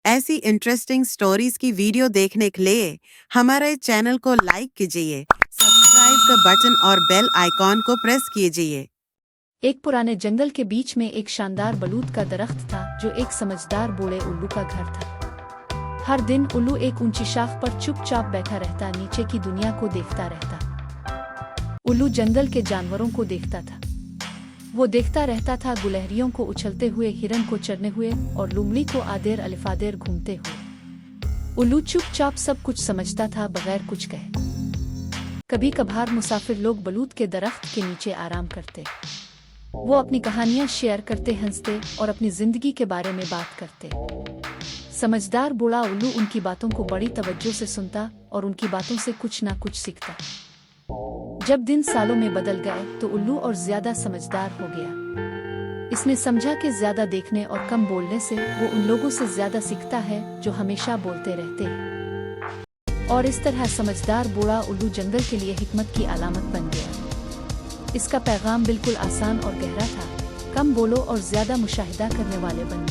ऐसी interesting stories की video देखने के लिए हमारे चैनल को लाइक कीजिए, सब्सक्राइब का बटन और बेल आइकॉन को प्रेस कीजिए। एक पुराने जंगल के बीच में एक शानदार बलूत का दरख्त था जो एक समझदार बूढ़े उल्लू का घर था। हर दिन उल्लू एक ऊंची शाख पर चुपचाप बैठा रहता, नीचे की दुनिया को देखता रहता। उल्लू जंगल के जानवरों को देखता था। वो देखता रहता था गुलहरियों को उछलते हुए, हिरन को चरने हुए और लोमड़ी को आदेर अलिफादेर घूमते हुए। उल्लू चुपचाप सब कुछ समझता था, बगैर कुछ कहे। कभी कभार मुसाफिर लोग बलूत के दरख्त के नीचे आराम करते। वो अपनी कहानियां शेयर करते, हंसते और अपनी जिंदगी के बारे में बात करते। समझदार बूढ़ा उल्लू उनकी बातों को बड़ी तवज्जो से सुनता और उनकी बातों से कुछ ना कुछ सीखता। जब दिन सालों में बदल गए तो उल्लू और ज्यादा समझदार हो गया। इसने समझा कि ज्यादा देखने और कम बोलने से वो उन लोगों से ज्यादा सीखता है जो हमेशा बोलते रहते हैं। और इस तरह समझदार बूढ़ा उल्लू जंगल के लिए हिकमत की अलामत बन गया। इसका पैगाम बिल्कुल आसान और गहरा था, कम बोलो और ज्यादा मुशाहिदा करने वाले बनो।